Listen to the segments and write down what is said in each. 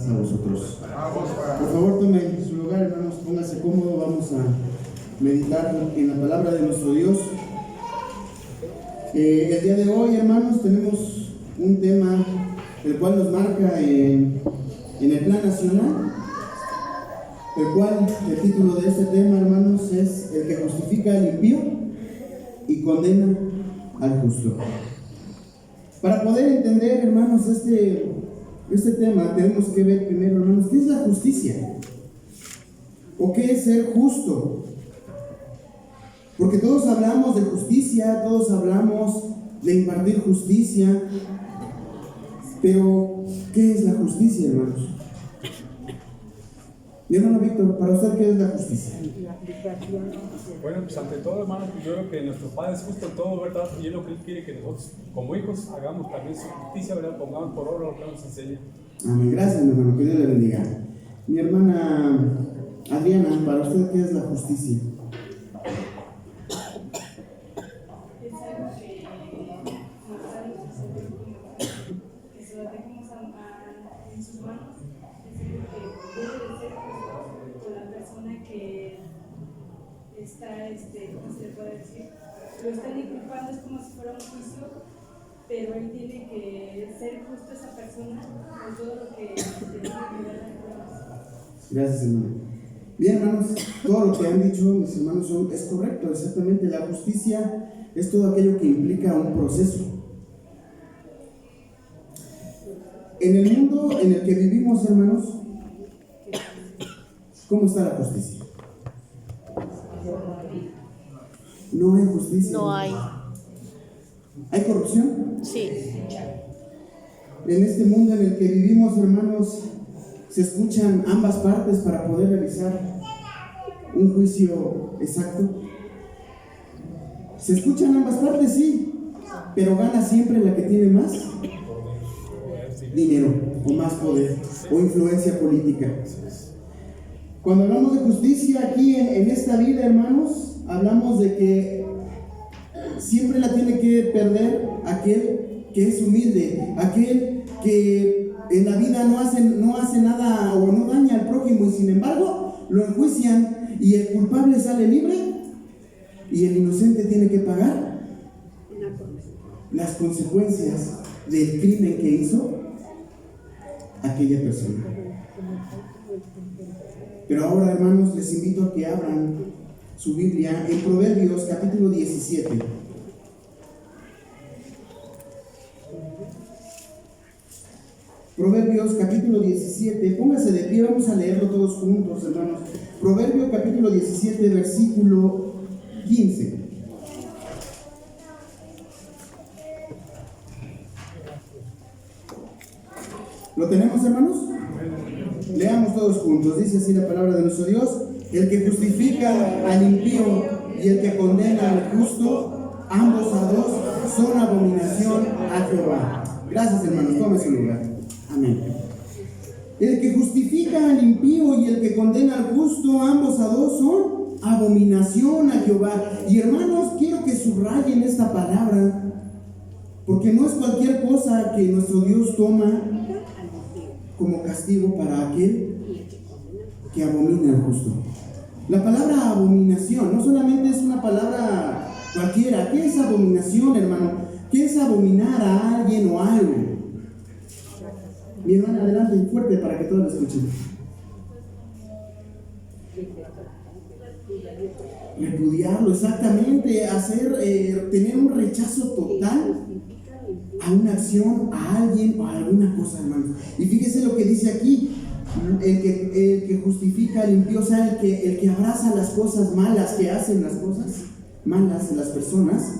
gracias a vosotros. Por favor, tomen su lugar, hermanos, pónganse cómodo, vamos a meditar en la palabra de nuestro Dios. El día de hoy, hermanos, tenemos un tema el cual nos marca en el plan nacional, el cual el título de este tema, hermanos, es el que justifica al impío y condena al justo. Para poder entender, hermanos, este tema, tenemos que ver primero, hermanos, ¿qué es la justicia? ¿O qué es ser justo? Porque todos hablamos de justicia, todos hablamos de impartir justicia, pero ¿qué es la justicia, hermanos? Mi hermano Víctor, para usted, ¿qué es la justicia? Bueno, pues ante todo, hermano, yo creo que nuestro Padre es justo en todo, ¿verdad? Y es lo que Él quiere que nosotros, como hijos, hagamos también su justicia, ¿verdad? Pongamos por obra lo que nos enseña. Amén. Gracias, mi hermano, que Dios le bendiga. Mi hermana Adriana, para usted, ¿qué es la justicia? ¿Cómo se le puede decir? Lo están inculpando, es como si fuera un juicio, pero él tiene que ser justo a esa persona con todo lo que tiene que dar. Gracias, hermano. Bien, hermanos, todo lo que han dicho mis hermanos es correcto, exactamente. La justicia es todo aquello que implica un proceso. En el mundo en el que vivimos, hermanos, ¿cómo está la justicia? No hay justicia. No hay. ¿Hay corrupción? Sí. En este mundo en el que vivimos, hermanos, se escuchan ambas partes para poder realizar un juicio exacto. Se escuchan ambas partes, sí, pero gana siempre la que tiene más dinero, o más poder, o influencia política. Cuando hablamos de justicia aquí en esta vida, hermanos, hablamos de que siempre la tiene que perder aquel que es humilde, aquel que en la vida no hace nada o no daña al prójimo, y sin embargo lo enjuician y el culpable sale libre y el inocente tiene que pagar las consecuencias del crimen que hizo aquella persona. Pero ahora, hermanos, les invito a que abran su Biblia en Proverbios capítulo 17. Proverbios capítulo 17, póngase de pie, vamos a leerlo todos juntos, hermanos. Proverbios capítulo 17, versículo 15. ¿Lo tenemos, hermanos? Leamos todos juntos. Dice así la palabra de nuestro Dios: el que justifica al impío y el que condena al justo, ambos a dos son abominación a Jehová. Gracias, hermanos, tome su lugar. Amén. El que justifica al impío y el que condena al justo, ambos a dos son abominación a Jehová. Y hermanos, quiero que subrayen esta palabra, porque no es cualquier cosa que nuestro Dios toma como castigo para aquel que abomina al justo. La palabra abominación no solamente es una palabra cualquiera. ¿Qué es abominación, hermano? ¿Qué es abominar a alguien o a algo? Mi hermana, adelante, fuerte para que todos lo escuchen. Repudiarlo, exactamente, tener un rechazo total a una acción, a alguien o a alguna cosa, hermanos. Y fíjese lo que dice aquí: el que justifica al impío, o sea, el que abraza las cosas malas que hacen las cosas malas de las personas,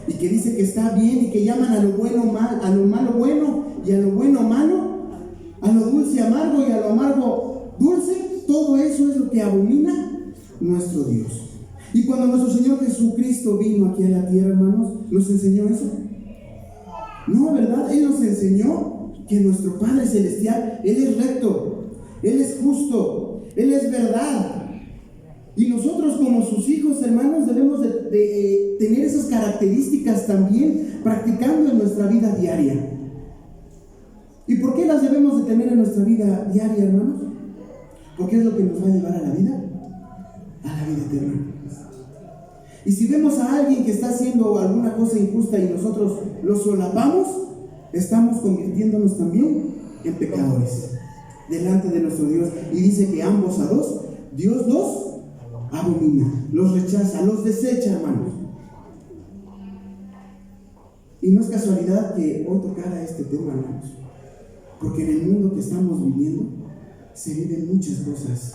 y que dice que está bien, y que llaman a lo bueno mal, a lo malo bueno, y a lo bueno malo, a lo dulce amargo y a lo amargo dulce. Todo eso es lo que abomina nuestro Dios. Y cuando nuestro Señor Jesucristo vino aquí a la tierra, hermanos, ¿nos enseñó eso? No, ¿verdad? Él nos enseñó que nuestro Padre Celestial, Él es recto, Él es justo, Él es verdad. Y nosotros como sus hijos, hermanos, debemos de tener esas características también practicando en nuestra vida diaria. ¿Y por qué las debemos de tener en nuestra vida diaria, hermanos? Porque es lo que nos va a llevar a la vida eterna. Y si vemos a alguien que está haciendo alguna cosa injusta y nosotros lo solapamos, estamos convirtiéndonos también en pecadores delante de nuestro Dios. Y dice que ambos a dos, Dios los abomina, los rechaza, los desecha, hermanos. Y no es casualidad que hoy tocara este tema, hermanos, porque en el mundo que estamos viviendo se viven muchas cosas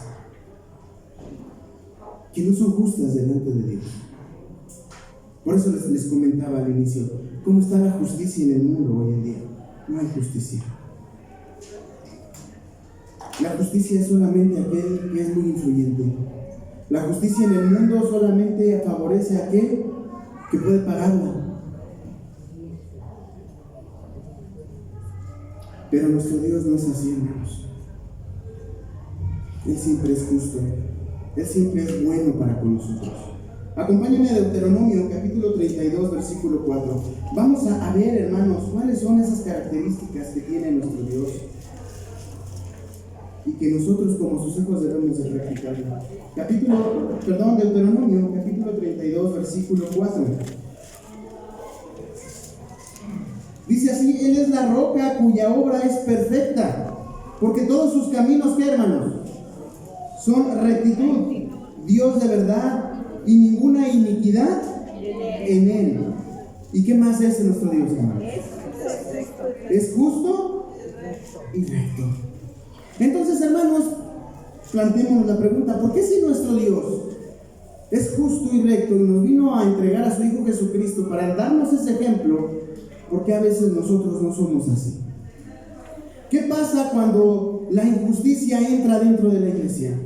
que no son justas delante de Dios. Por eso les comentaba al inicio, ¿cómo está la justicia en el mundo hoy en día? No hay justicia. La justicia es solamente aquel que es muy influyente. La justicia en el mundo solamente favorece a aquel que puede pagarla. Pero nuestro Dios no es así, hermanos. Él siempre es justo. Él siempre es bueno para con nosotros. Acompáñenme a Deuteronomio, capítulo 32, versículo 4. Vamos a ver, hermanos, cuáles son esas características que tiene nuestro Dios y que nosotros como sus hijos debemos de practicar. Deuteronomio, capítulo 32, versículo 4. Dice así: Él es la roca cuya obra es perfecta, porque todos sus caminos, ¿qué, hermanos? Son rectitud, Dios de verdad, y ninguna iniquidad en Él. ¿Y qué más es nuestro Dios, hermanos? Es justo y recto. Entonces, hermanos, planteemos la pregunta: ¿por qué si nuestro Dios es justo y recto y nos vino a entregar a su Hijo Jesucristo para darnos ese ejemplo, por qué a veces nosotros no somos así? ¿Qué pasa cuando la injusticia entra dentro de la iglesia?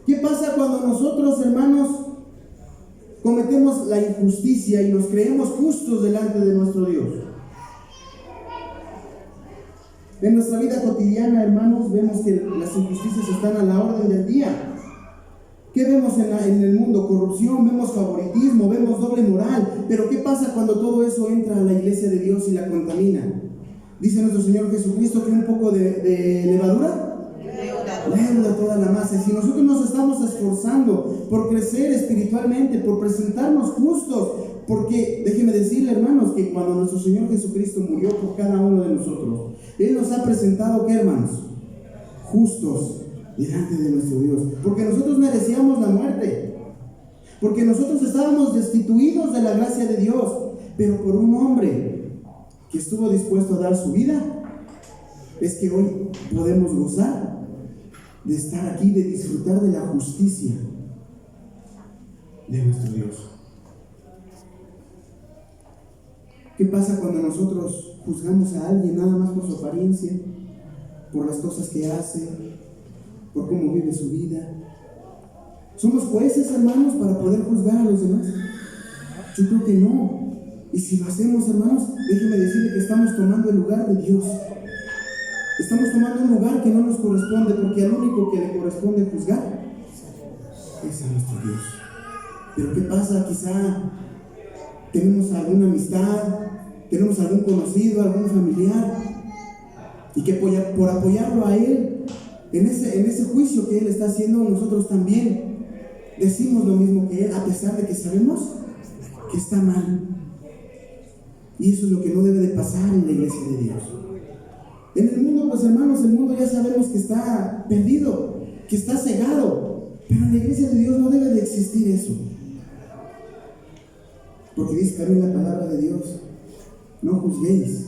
¿Qué pasa cuando nosotros, hermanos, cometemos la injusticia y nos creemos justos delante de nuestro Dios? En nuestra vida cotidiana, hermanos, vemos que las injusticias están a la orden del día. ¿Qué vemos en el mundo? Corrupción, vemos favoritismo, vemos doble moral. Pero ¿qué pasa cuando todo eso entra a la iglesia de Dios y la contamina? Dice nuestro Señor Jesucristo que un poco de levadura leuda toda la masa. Y si nosotros nos estamos esforzando por crecer espiritualmente, por presentarnos justos, porque déjeme decirle, hermanos, que cuando nuestro Señor Jesucristo murió por cada uno de nosotros, Él nos ha presentado, ¿qué, hermanos? Justos delante de nuestro Dios, porque nosotros merecíamos la muerte, porque nosotros estábamos destituidos de la gracia de Dios, pero por un hombre que estuvo dispuesto a dar su vida, es que hoy podemos gozar de estar aquí, de disfrutar de la justicia de nuestro Dios. ¿Qué pasa cuando nosotros juzgamos a alguien nada más por su apariencia, por las cosas que hace, por cómo vive su vida? ¿Somos jueces, hermanos, para poder juzgar a los demás? Yo creo que no. Y si lo hacemos, hermanos, déjenme decirle que estamos tomando el lugar de Dios. Estamos tomando un lugar que no nos corresponde, porque al único que le corresponde juzgar es a nuestro Dios. Pero ¿qué pasa? Quizá tenemos alguna amistad, tenemos algún conocido, algún familiar, y que por apoyarlo a él en ese juicio que él está haciendo, nosotros también decimos lo mismo que él, a pesar de que sabemos que está mal. Y eso es lo que no debe de pasar en la iglesia de Dios. En el mundo, pues, hermanos, el mundo ya sabemos que está perdido, que está cegado, pero en la iglesia de Dios no debe de existir eso. Porque dice también la palabra de Dios: no juzguéis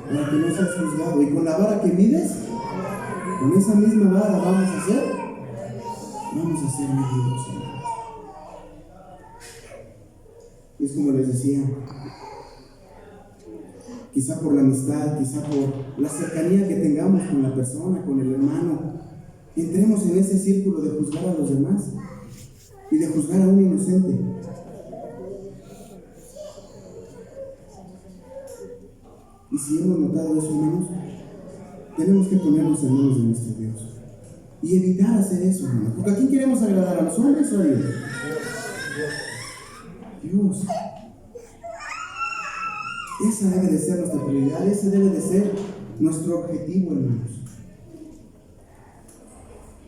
para que no seas juzgado, y con la vara que mides, con esa misma vara vamos a ser medidos, hermanos. Y es como les decía, quizá por la amistad, quizá por la cercanía que tengamos con la persona, con el hermano, entremos en ese círculo de juzgar a los demás y de juzgar a un inocente. Y si hemos notado eso, hermanos, tenemos que ponernos en manos de nuestro Dios y evitar hacer eso, hermanos. Porque ¿a quién queremos agradar? ¿A los hombres o a Dios? Dios. Esa Esa debe de ser nuestra prioridad, ese debe de ser nuestro objetivo, hermanos.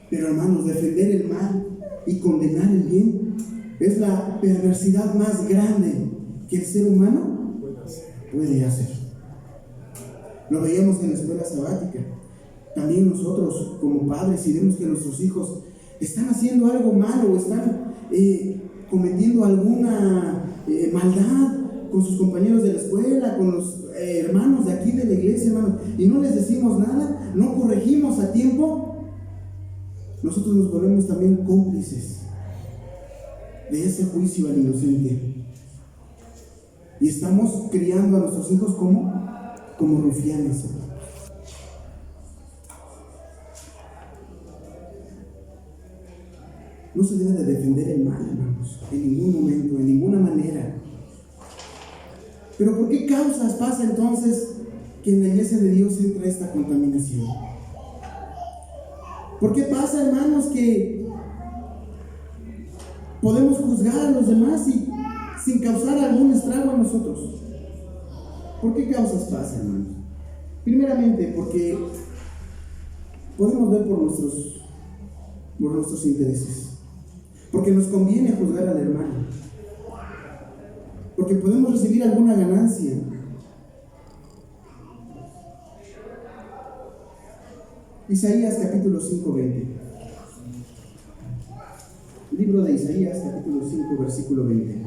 Pero, hermanos, defender el mal y condenar el bien es la perversidad más grande que el ser humano puede hacer. Lo veíamos en la escuela sabática. También nosotros, como padres, si vemos que nuestros hijos están haciendo algo malo o están cometiendo alguna maldad con sus compañeros de la escuela, con los hermanos de aquí de la iglesia, hermanos, y no les decimos nada, no corregimos a tiempo, nosotros nos volvemos también cómplices de ese juicio al inocente. Y estamos criando a nuestros hijos como rufianes. No se debe de defender el mal, hermanos, en ningún momento, en ninguna manera. Pero ¿por qué causas pasa entonces que en la iglesia de Dios entra esta contaminación? ¿Por qué pasa, hermanos, que podemos juzgar a los demás y sin causar algún estrago a nosotros? ¿Por qué causas pasa, hermanos? Primeramente, porque podemos ver por nuestros intereses. Porque nos conviene juzgar al hermano. Porque podemos recibir alguna ganancia. Isaías capítulo 5:20. Libro de Isaías capítulo 5 versículo 20.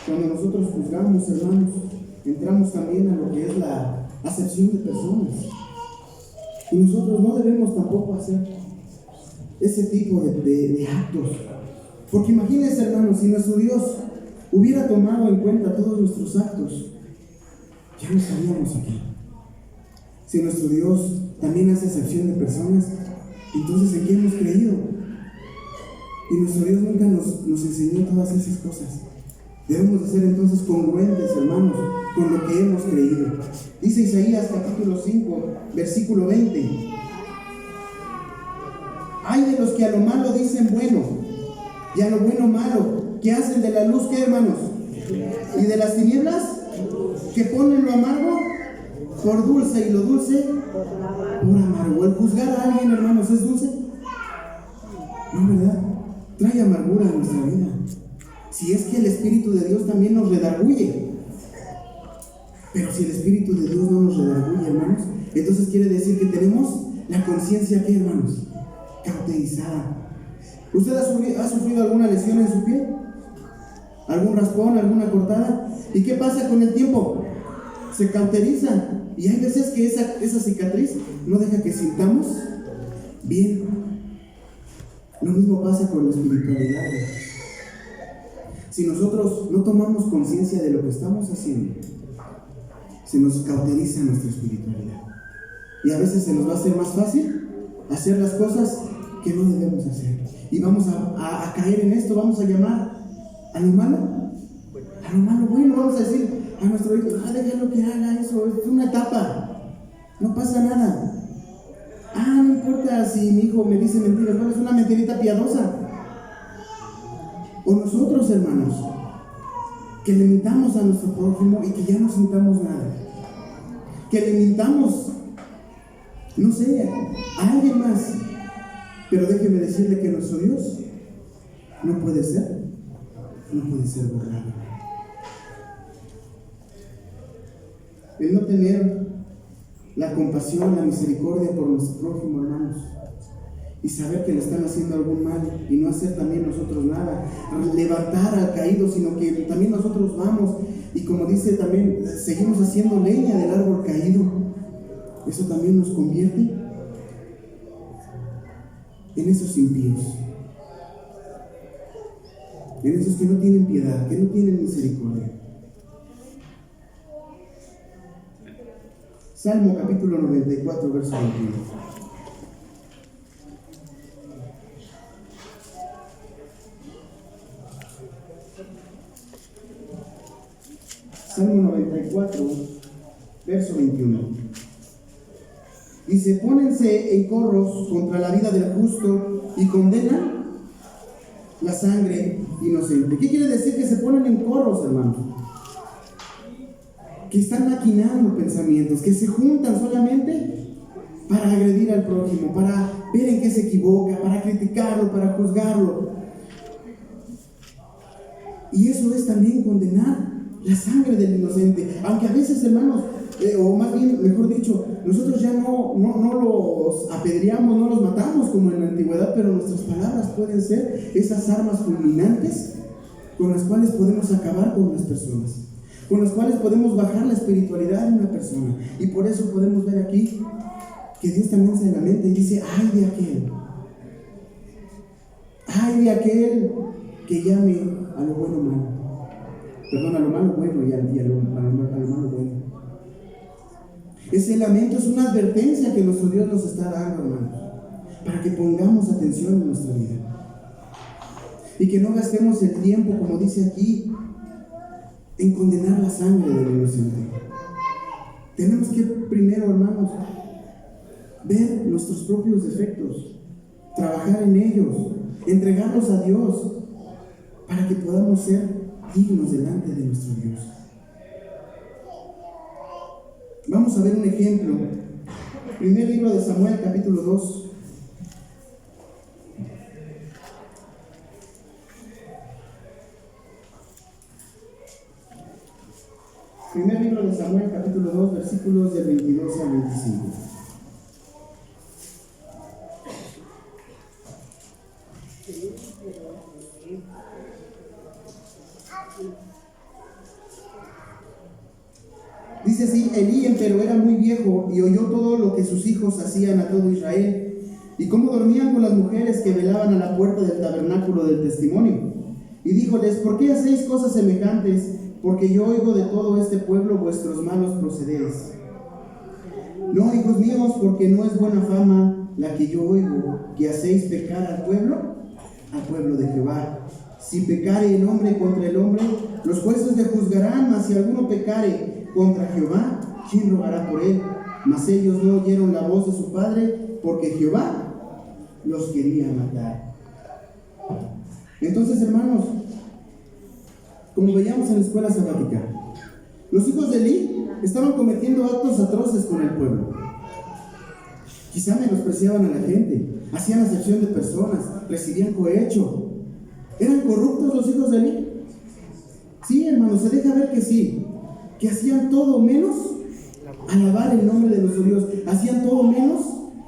Cuando nosotros juzgamos, hermanos, entramos también a lo que es la acepción de personas. Y nosotros no debemos tampoco hacer ese tipo de actos. Porque imagínense, hermanos, si nuestro Dios hubiera tomado en cuenta todos nuestros actos, ya no estaríamos aquí. Si nuestro Dios también hace acepción de personas, entonces ¿en qué hemos creído? Y nuestro Dios nunca nos enseñó todas esas cosas. Debemos de ser entonces congruentes, hermanos, con lo que hemos creído. Dice Isaías capítulo 5, versículo 20. Hay de los que a lo malo dicen bueno, y a lo bueno malo, que hacen de la luz, ¿qué, hermanos? Y de las tinieblas, que ponen lo amargo por dulce y lo dulce por amargo. El juzgar a alguien, hermanos, ¿es dulce? No, ¿verdad? Trae amargura a nuestra vida. Si es que el Espíritu de Dios también nos redarguye. Pero si el Espíritu de Dios no nos redarguye, hermanos, entonces quiere decir que tenemos la conciencia, ¿qué, hermanos? Cauterizada. ¿Usted ha sufrido alguna lesión en su piel? ¿Algún raspón, alguna cortada? ¿Y qué pasa con el tiempo? Se cauteriza. Y hay veces que esa cicatriz no deja que sintamos bien. Lo mismo pasa con la espiritualidad. Si nosotros no tomamos conciencia de lo que estamos haciendo, se nos cauteriza nuestra espiritualidad. Y a veces se nos va a hacer más fácil hacer las cosas que no debemos hacer. Y vamos a caer en esto, vamos a llamar a lo malo bueno. Vamos a decir a nuestro hijo, déjalo que haga eso, es una etapa, no pasa nada. No importa si mi hijo me dice mentiras, bueno, es una mentirita piadosa. O nosotros, hermanos, que le mintamos a nuestro prójimo y que ya no sintamos nada. Que le mintamos, no sé, a alguien más. Pero déjeme decirle que nuestro Dios no puede ser borrado. El no tener la compasión, la misericordia por nuestro prójimo, hermanos, y saber que le están haciendo algún mal y no hacer también nosotros nada, levantar al caído, sino que también nosotros vamos y, como dice también, seguimos haciendo leña del árbol caído. Eso también nos convierte en esos impíos, en esos que no tienen piedad, que no tienen misericordia. Salmo capítulo 94, verso 21. Salmo 94, verso 21. Dice, pónense en corros contra la vida del justo y condenan la sangre inocente. ¿Qué quiere decir que se ponen en corros, hermanos? Que están maquinando pensamientos, que se juntan solamente para agredir al prójimo, para ver en qué se equivoca, para criticarlo, para juzgarlo. Y eso es también condenar la sangre del inocente. Aunque a veces, hermanos, o más bien, mejor dicho, nosotros ya no los apedreamos, no los matamos como en la antigüedad, pero nuestras palabras pueden ser esas armas fulminantes con las cuales podemos acabar con las personas, con las cuales podemos bajar la espiritualidad de una persona. Y por eso podemos ver aquí que Dios también se lamenta y dice, ay de aquel que llame a lo bueno malo, perdón, a lo malo bueno y a lo malo bueno. Ese lamento es una advertencia que nuestro Dios nos está dando, hermanos, para que pongamos atención en nuestra vida y que no gastemos el tiempo, como dice aquí, en condenar la sangre del inocente. Tenemos que primero, hermanos, ver nuestros propios defectos, trabajar en ellos, entregarlos a Dios para que podamos ser dignos delante de nuestro Dios. Vamos a ver un ejemplo. Primer libro de Samuel, capítulo 2. Primer libro de Samuel, capítulo 2, versículos del 22 al 25. Dice así: Elí empero era muy viejo y oyó todo lo que sus hijos hacían a todo Israel y cómo dormían con las mujeres que velaban a la puerta del tabernáculo del testimonio. Y díjoles: ¿por qué hacéis cosas semejantes? Porque yo oigo de todo este pueblo vuestros malos procederes. No, hijos míos, porque no es buena fama la que yo oigo, que hacéis pecar al pueblo de Jehová. Si pecare el hombre contra el hombre, los jueces le juzgarán, mas si alguno pecare contra Jehová, ¿quién rogará por él? Mas ellos no oyeron la voz de su padre, porque Jehová los quería matar. Entonces, hermanos, como veíamos en la escuela sabática, los hijos de Elí estaban cometiendo actos atroces con el pueblo. Quizá menospreciaban a la gente, hacían acepción de personas, recibían cohecho. ¿Eran corruptos los hijos de Elí? Sí, hermanos, se deja ver que sí, que hacían todo menos alabar el nombre de nuestro Dios, hacían todo menos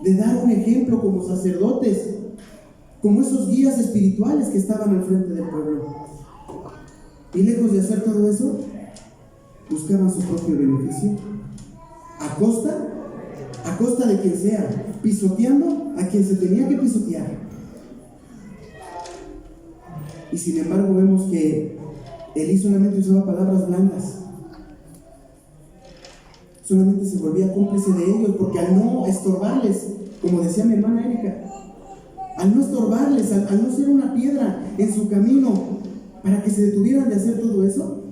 de dar un ejemplo como sacerdotes, como esos guías espirituales que estaban al frente del pueblo. Y lejos de hacer todo eso, buscaban su propio beneficio, a costa de quien sea, pisoteando a quien se tenía que pisotear. Y sin embargo vemos que Elí solamente usaba palabras blandas, solamente se volvía cómplice de ellos, porque al no estorbarles, como decía mi hermana Erika, al no estorbarles, al no ser una piedra en su camino para que se detuvieran de hacer todo eso,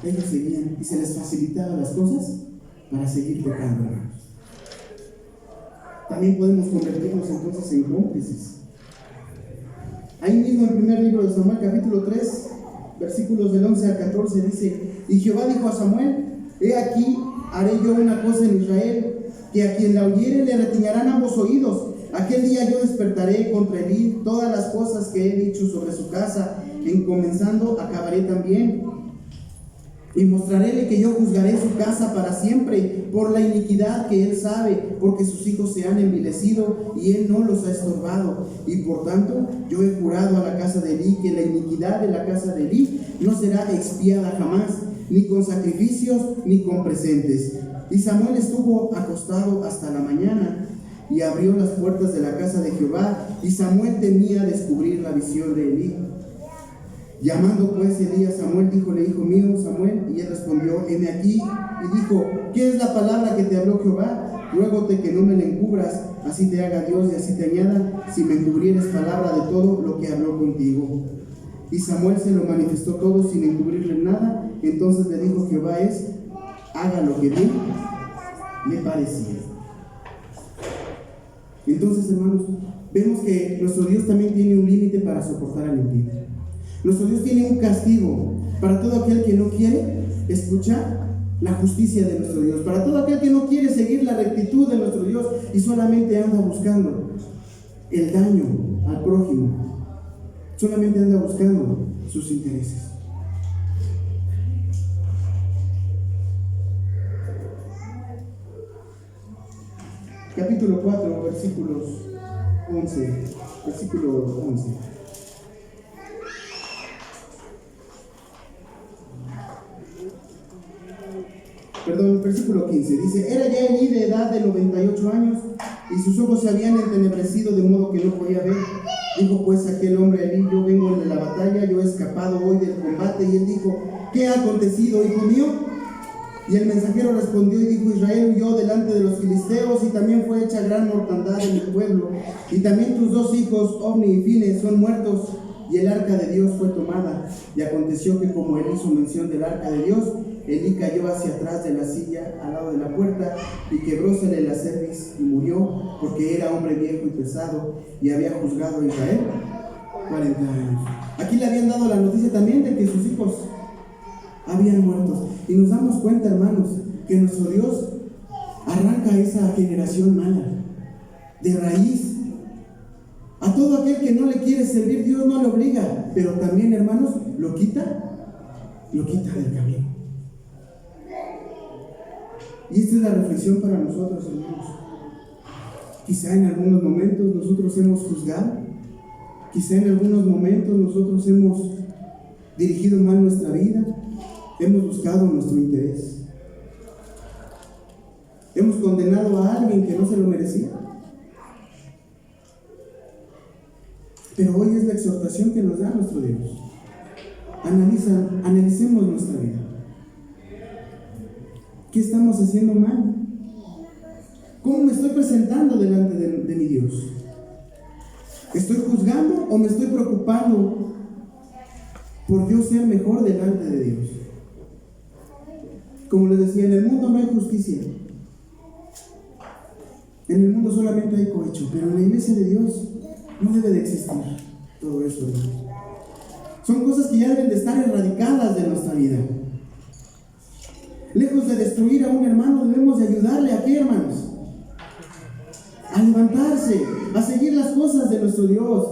ellos seguían y se les facilitaban las cosas para seguir pecando, hermanos. También podemos convertirnos entonces en cómplices. Ahí mismo en el primer libro de Samuel, capítulo 3, versículos del 11 al 14, dice: y Jehová dijo a Samuel: he aquí, haré yo una cosa en Israel, que a quien la oyere le retiñarán ambos oídos. Aquel día yo despertaré contra Elí todas las cosas que he dicho sobre su casa, en comenzando acabaré también. Y mostraréle que yo juzgaré su casa para siempre por la iniquidad que él sabe, porque sus hijos se han envilecido y él no los ha estorbado. Y por tanto yo he jurado a la casa de Elí que la iniquidad de la casa de Elí no será expiada jamás, ni con sacrificios ni con presentes. Y Samuel estuvo acostado hasta la mañana y abrió las puertas de la casa de Jehová, y Samuel temía descubrir la visión de Elí. Llamando pues Elí a Samuel, díjole: hijo mío Samuel, y él respondió: heme aquí. Y dijo: ¿qué es la palabra que te habló Jehová? Ruégote que no me la encubras, así te haga Dios y así te añada, si me encubrieres palabra de todo lo que habló contigo. Y Samuel se lo manifestó todo sin encubrirle nada. Entonces le dijo Jehová: haga lo que bien le parecía. Entonces, hermanos, vemos que nuestro Dios también tiene un límite para soportar al impío. Nuestro Dios tiene un castigo para todo aquel que no quiere escuchar la justicia de nuestro Dios, para todo aquel que no quiere seguir la rectitud de nuestro Dios y solamente anda buscando el daño al prójimo, solamente anda buscando sus intereses. Capítulo 4, versículo 11. Perdón, versículo 15. Dice: era ya Elí de edad de 98 años y sus ojos se habían entenebrecido de modo que no podía ver. Dijo pues aquel hombre a Elí: yo vengo de la batalla, yo he escapado hoy del combate. Y él dijo: ¿qué ha acontecido, hijo mío? Y el mensajero respondió y dijo: Israel huyó delante de los filisteos, y también fue hecha gran mortandad en el pueblo, y también tus dos hijos, Ofni y Fines, son muertos, y el arca de Dios fue tomada. Y aconteció que como él hizo mención del arca de Dios, Elí cayó hacia atrás de la silla al lado de la puerta, y quebrósele la cerviz y murió, porque era hombre viejo y pesado, y había juzgado a Israel 40 años. Aquí le habían dado la noticia también de que sus hijos habían muerto. Y nos damos cuenta, hermanos, que nuestro Dios arranca esa generación mala de raíz. A todo aquel que no le quiere servir, Dios no le obliga, pero también, hermanos, lo quita del camino. Y esta es la reflexión para nosotros, hermanos. Quizá en algunos momentos nosotros hemos juzgado, quizá en algunos momentos nosotros hemos dirigido mal nuestra vida, hemos buscado nuestro interés, hemos condenado a alguien que no se lo merecía. Pero hoy es la exhortación que nos da nuestro Dios. Analicemos nuestra vida. ¿Qué estamos haciendo mal? ¿Cómo me estoy presentando delante de mi Dios? ¿Estoy juzgando o me estoy preocupando por yo ser mejor delante de Dios? Como les decía, en el mundo no hay justicia. En el mundo solamente hay cohecho, pero en la iglesia de Dios no debe de existir todo eso, hermanos. Son cosas que ya deben de estar erradicadas de nuestra vida. Lejos de destruir a un hermano, debemos de ayudarle a qué, hermanos, a levantarse, a seguir las cosas de nuestro Dios.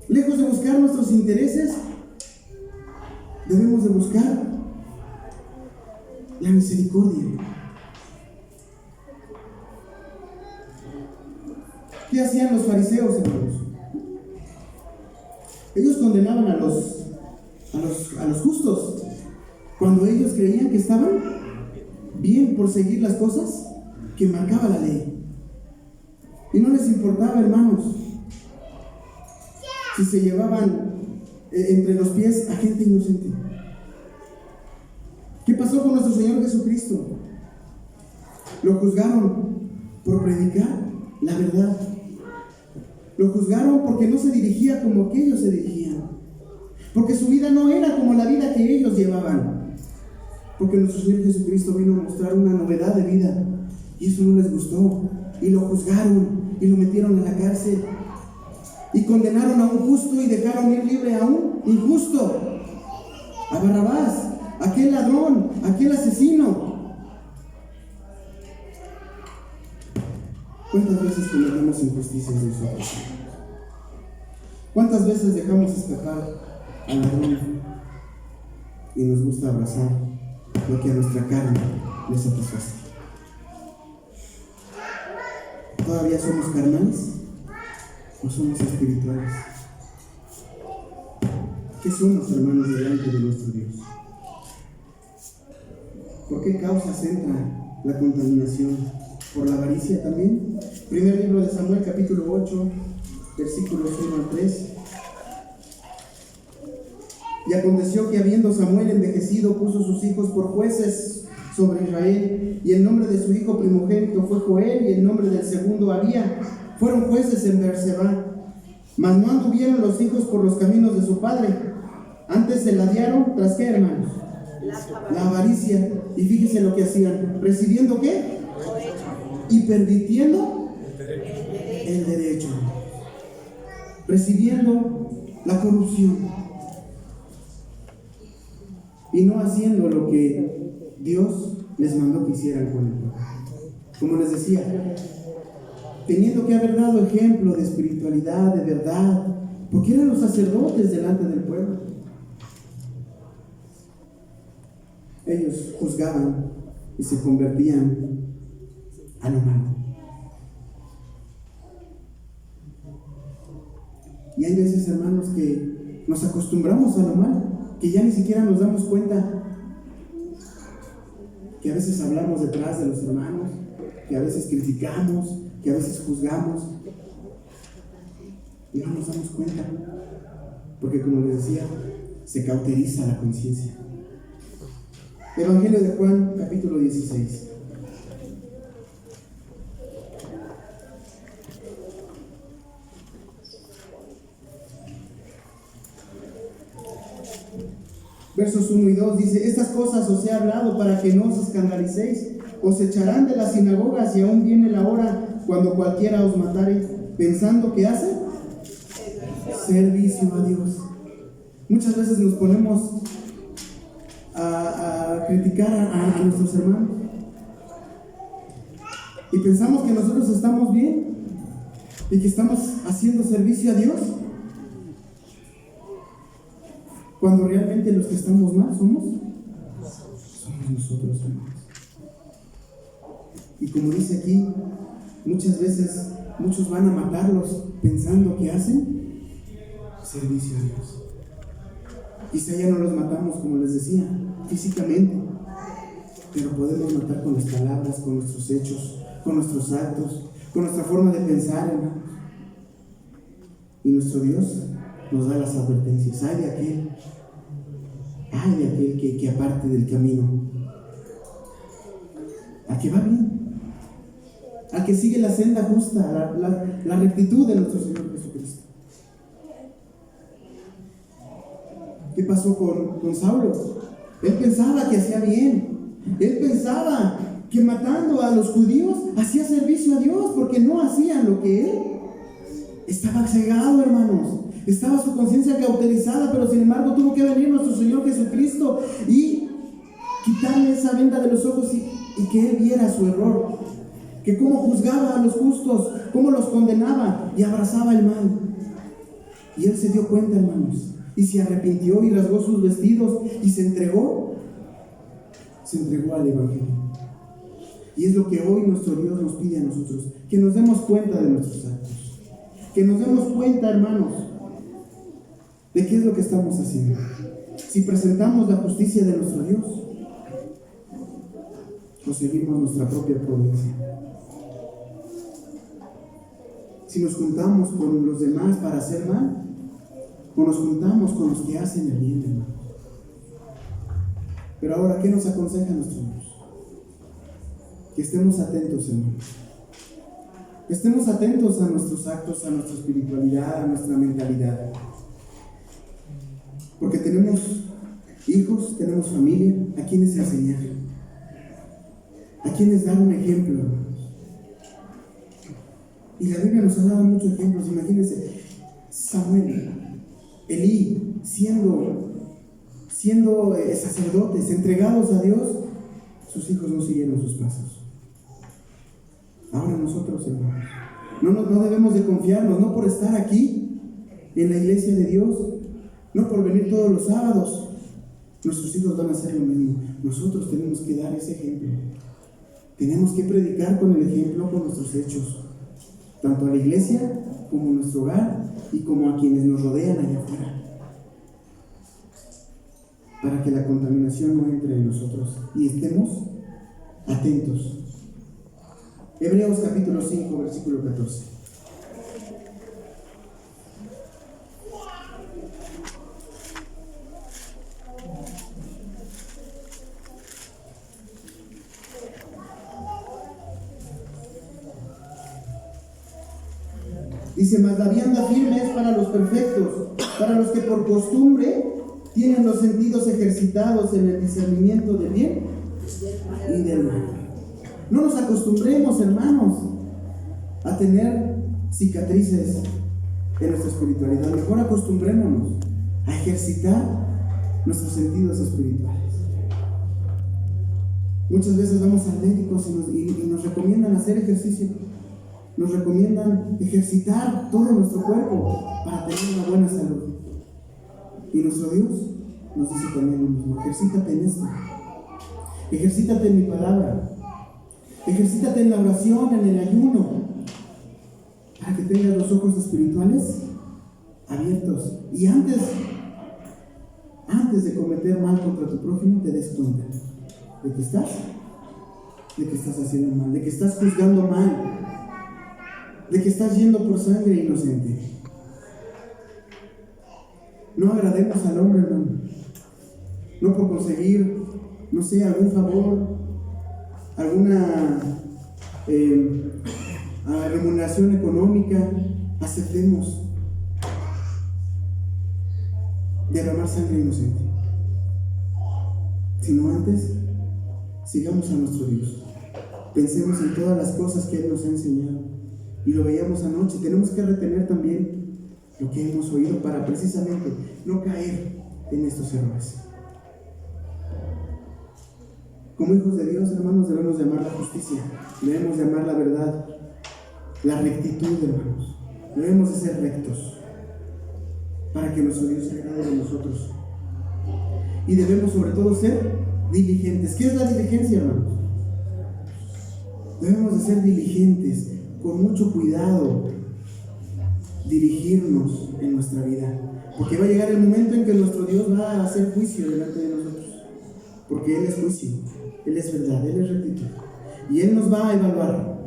Lejos de buscar nuestros intereses, debemos de buscar la misericordia. ¿Qué hacían los fariseos, hermanos? Ellos condenaban a los justos cuando ellos creían que estaban bien por seguir las cosas que marcaba la ley. Y no les importaba, hermanos, si se llevaban entre los pies a gente inocente. ¿Qué pasó con nuestro Señor Jesucristo? Lo juzgaron por predicar la verdad. Lo juzgaron porque no se dirigía como aquellos se dirigían, porque su vida no era como la vida que ellos llevaban, porque nuestro Señor Jesucristo vino a mostrar una novedad de vida, y eso no les gustó, y lo juzgaron, y lo metieron a la cárcel, y condenaron a un justo, y dejaron ir libre a un injusto, a Barrabás, aquel ladrón, aquel asesino. ¿Cuántas veces cometemos injusticias nosotros? ¿Cuántas veces dejamos escapar al ladrón y nos gusta abrazar lo que a nuestra carne le satisface? ¿Todavía somos carnales o somos espirituales? ¿Qué somos, hermanos, delante de nuestro Dios? ¿Por qué causas entra la contaminación? ¿Por la avaricia también? Primer libro de Samuel, capítulo 8, versículos 1 al 3. Y aconteció que habiendo Samuel envejecido, puso sus hijos por jueces sobre Israel, y el nombre de su hijo primogénito fue Joel, y el nombre del segundo Abía. Fueron jueces en Beerseba, mas no anduvieron los hijos por los caminos de su padre. Antes se ladearon, ¿tras qué, hermanos? La avaricia. Y fíjense lo que hacían. ¿Recibiendo qué? y pervirtiendo el derecho, recibiendo la corrupción y no haciendo lo que Dios les mandó que hicieran con él. Como les decía, teniendo que haber dado ejemplo de espiritualidad, de verdad, porque eran los sacerdotes delante del pueblo. Ellos juzgaban y se convertían a lo malo. Y hay veces, hermanos, que nos acostumbramos a lo malo, que ya ni siquiera nos damos cuenta que a veces hablamos detrás de los hermanos, que a veces criticamos, que a veces juzgamos, y no nos damos cuenta, porque como les decía, se cauteriza la conciencia. Evangelio de Juan, capítulo 16. Versos 1 y 2 dice: estas cosas os he hablado para que no os escandalicéis. Os echarán de las sinagogas y aún viene la hora cuando cualquiera os matare, pensando que hace servicio a Dios. Muchas veces nos ponemos a criticar a nuestros hermanos y pensamos que nosotros estamos bien y que estamos haciendo servicio a Dios, cuando realmente los que estamos mal somos nosotros, hermanos. Y como dice aquí, muchas veces muchos van a matarlos pensando que hacen servicio a Dios. Quizá ya no los matamos, como les decía, físicamente, pero podemos matar con las palabras, con nuestros hechos, con nuestros actos, con nuestra forma de pensar, hermanos. Y nuestro Dios nos da las advertencias. Ay de aquel que aparte del camino, al que va bien, al que sigue la senda justa, la rectitud de nuestro Señor Jesucristo. ¿Qué pasó con Saulo? Él pensaba que hacía bien. Él pensaba que matando a los judíos hacía servicio a Dios, porque no hacían lo que él. Estaba cegado, hermanos. Estaba su conciencia cauterizada, pero sin embargo tuvo que venir nuestro Señor Jesucristo y quitarle esa venda de los ojos y que él viera su error. Que cómo juzgaba a los justos, cómo los condenaba y abrazaba el mal. Y él se dio cuenta, hermanos, y se arrepintió y rasgó sus vestidos y se entregó al Evangelio. Y es lo que hoy nuestro Dios nos pide a nosotros, que nos demos cuenta de nuestros actos, que nos demos cuenta, hermanos, de qué es lo que estamos haciendo. Si presentamos la justicia de nuestro Dios o seguimos nuestra propia prudencia. Si nos juntamos con los demás para hacer mal, o nos juntamos con los que hacen el bien, hermanos. Pero ahora, ¿qué nos aconseja nuestro Dios? Que estemos atentos, hermanos. Que estemos atentos a nuestros actos, a nuestra espiritualidad, a nuestra mentalidad. Porque tenemos hijos, tenemos familia, a quienes enseñar, a quienes dar un ejemplo, hermanos. Y la Biblia nos ha dado muchos ejemplos. Imagínense, Samuel, Elí, siendo sacerdotes, entregados a Dios, sus hijos no siguieron sus pasos. Ahora nosotros, hermanos, no debemos de confiarnos, no por estar aquí en la iglesia de Dios, no por venir todos los sábados, nuestros hijos van a hacer lo mismo. Nosotros tenemos que dar ese ejemplo. Tenemos que predicar con el ejemplo, con nuestros hechos, tanto a la iglesia como a nuestro hogar y como a quienes nos rodean allá afuera, para que la contaminación no entre en nosotros y estemos atentos. Hebreos capítulo 5, versículo 14. Dice: mas la vianda firme es para los perfectos, para los que por costumbre tienen los sentidos ejercitados en el discernimiento del bien y del mal. No nos acostumbremos, hermanos, a tener cicatrices en nuestra espiritualidad. Mejor acostumbrémonos a ejercitar nuestros sentidos espirituales. Muchas veces vamos a médicos y nos recomiendan hacer ejercicio. Nos recomiendan ejercitar todo nuestro cuerpo para tener una buena salud. Y nuestro Dios nos dice también lo mismo: ejercítate en esto. Ejercítate en mi palabra. Ejercítate en la oración, en el ayuno, para que tengas los ojos espirituales abiertos. Y antes de cometer mal contra tu prójimo, te des cuenta de que estás haciendo mal, de que estás juzgando mal, de que estás yendo por sangre inocente. No agrademos al hombre, hermano. No por conseguir, no sé, algún favor, alguna remuneración económica, aceptemos derramar sangre inocente. Sino antes, sigamos a nuestro Dios. Pensemos en todas las cosas que Él nos ha enseñado. Y lo veíamos anoche. Tenemos que retener también lo que hemos oído para precisamente no caer en estos errores. Como hijos de Dios, hermanos, debemos de amar la justicia, debemos de amar la verdad, la rectitud, hermanos. Debemos de ser rectos para que nuestro Dios se agrade de nosotros. Y debemos sobre todo ser diligentes. ¿Qué es la diligencia, hermanos? Debemos de ser diligentes, con mucho cuidado, dirigirnos en nuestra vida. Porque va a llegar el momento en que nuestro Dios va a hacer juicio delante de nosotros. Porque Él es juicio, Él es verdad, Él es rectitud. Y Él nos va a evaluar.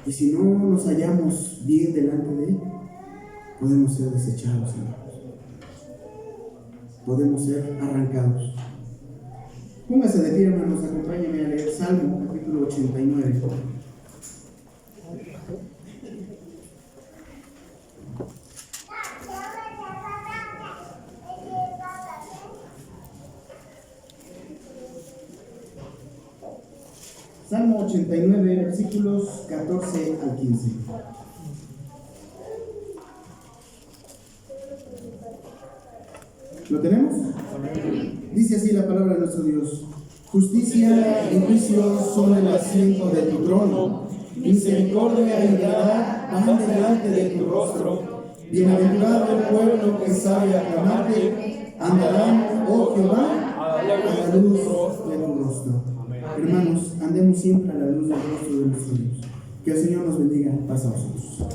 Y si no nos hallamos bien delante de Él, podemos ser desechados, hermanos. Podemos ser arrancados. Póngase de pie, hermanos, acompáñenme a leer Salmo capítulo 89. Salmo 89, versículos 14 al 15. ¿Lo tenemos? Dice así la palabra de nuestro Dios: justicia y juicio son el asiento de tu trono, misericordia y verdad van delante de tu rostro. Bienaventurado el pueblo que sabe aclamarte, andarán, oh Jehová, a la luz de tu rostro. Hermanos, andemos siempre a la luz del rostro de nuestro Dios. Que el Señor nos bendiga. Paz a vosotros.